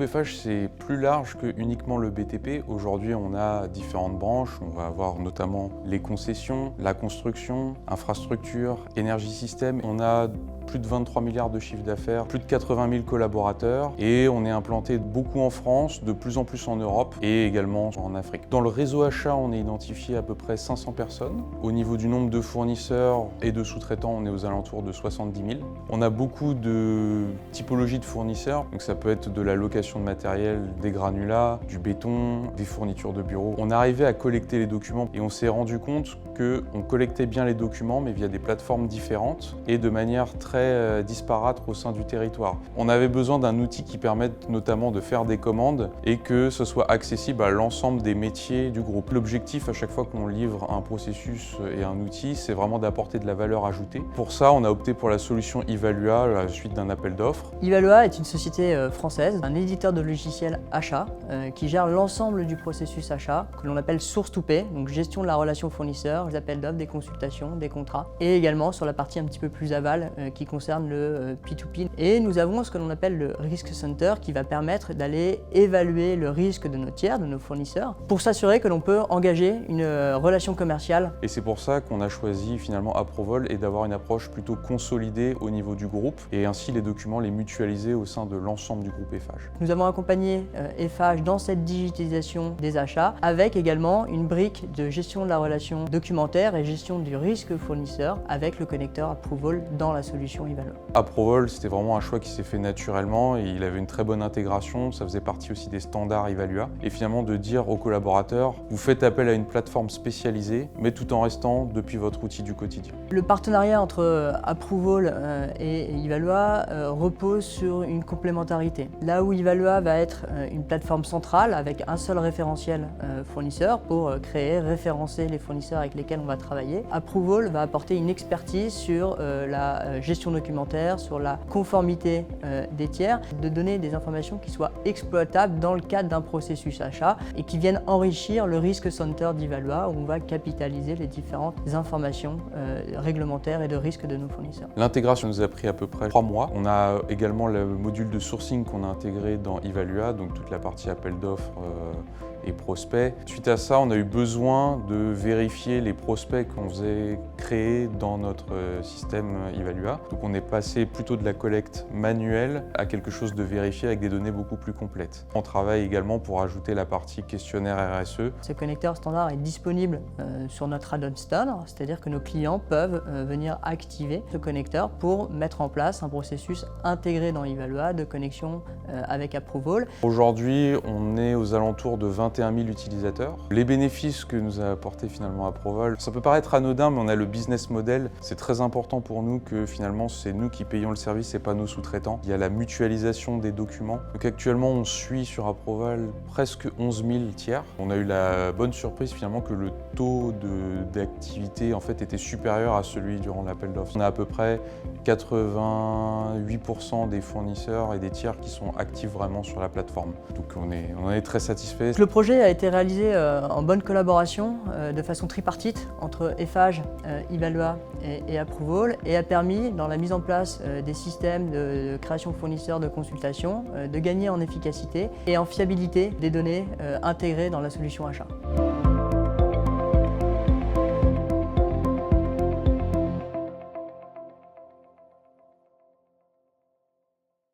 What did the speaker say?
Eiffage, c'est plus large que uniquement le BTP. Aujourd'hui, on a différentes branches. On va avoir notamment les concessions, la construction, infrastructure, énergie système. On a plus de 23 milliards de chiffre d'affaires, plus de 80 000 collaborateurs et on est implanté beaucoup en France, de plus en plus en Europe et également en Afrique. Dans le réseau achat, on est identifié à peu près 500 personnes. Au niveau du nombre de fournisseurs et de sous-traitants, on est aux alentours de 70 000. On a beaucoup de typologies de fournisseurs, donc ça peut être de la location de matériel, des granulats, du béton, des fournitures de bureaux. On arrivait à collecter les documents et on s'est rendu compte qu'on collectait bien les documents mais via des plateformes différentes et de manière très disparate au sein du territoire. On avait besoin d'un outil qui permette notamment de faire des commandes et que ce soit accessible à l'ensemble des métiers du groupe. L'objectif à chaque fois qu'on livre un processus et un outil, c'est vraiment d'apporter de la valeur ajoutée. Pour ça, on a opté pour la solution Evalua à la suite d'un appel d'offres. Evalua est une société française, un éditeur de logiciels achat qui gère l'ensemble du processus achat que l'on appelle source to pay, donc gestion de la relation fournisseur, les appels d'offres, des consultations, des contrats, et également sur la partie un petit peu plus aval qui concerne le P2P. Et nous avons ce que l'on appelle le Risk Center qui va permettre d'aller évaluer le risque de nos tiers, de nos fournisseurs, pour s'assurer que l'on peut engager une relation commerciale. Et c'est pour ça qu'on a choisi finalement Approvol et d'avoir une approche plutôt consolidée au niveau du groupe et ainsi les documents les mutualiser au sein de l'ensemble du groupe Eiffage. Nous avons accompagné Eiffage dans cette digitalisation des achats avec également une brique de gestion de la relation documentaire et gestion du risque fournisseur avec le connecteur Approvol dans la solution Evalua. Approvol, c'était vraiment un choix qui s'est fait naturellement et il avait une très bonne intégration, ça faisait partie aussi des standards Evalua. Et finalement de dire aux collaborateurs, vous faites appel à une plateforme spécialisée, mais tout en restant depuis votre outil du quotidien. Le partenariat entre Approvol et Evalua repose sur une complémentarité. Là où Evalua va être une plateforme centrale avec un seul référentiel fournisseur pour créer, référencer les fournisseurs avec lesquels on va travailler, Approvol va apporter une expertise sur la gestion documentaire, sur la conformité des tiers, de donner des informations qui soient exploitables dans le cadre d'un processus achat et qui viennent enrichir le Risk Center d'Evalua où on va capitaliser les différentes informations réglementaires et de risque de nos fournisseurs. L'intégration nous a pris à peu près 3 mois. On a également le module de sourcing qu'on a intégré dans Evalua, donc toute la partie appel d'offres et prospects. Suite à ça, on a eu besoin de vérifier les prospects qu'on faisait créer dans notre système Evalua. Donc on est passé plutôt de la collecte manuelle à quelque chose de vérifié avec des données beaucoup plus complètes. On travaille également pour ajouter la partie questionnaire RSE. Ce connecteur standard est disponible sur notre add-on store, c'est-à-dire que nos clients peuvent venir activer ce connecteur pour mettre en place un processus intégré dans Evalua de connexion avec Approvol. Aujourd'hui, on est aux alentours de 21 000 utilisateurs. Les bénéfices que nous a apporté finalement Approvol, ça peut paraître anodin, mais on a le business model. C'est très important pour nous que finalement c'est nous qui payons le service et pas nos sous-traitants. Il y a la mutualisation des documents. Donc actuellement, on suit sur Approvol presque 11 000 tiers. On a eu la bonne surprise finalement que le taux d'activité en fait était supérieur à celui durant l'appel d'offres. On a à peu près 88% des fournisseurs et des tiers qui sont actifs vraiment sur la plateforme. Donc on en est très satisfait. Le projet a été réalisé en bonne collaboration, de façon tripartite entre Eiffage, Evalua et Approvol et a permis dans la mise en place des systèmes de création fournisseurs de consultation de gagner en efficacité et en fiabilité des données intégrées dans la solution achat.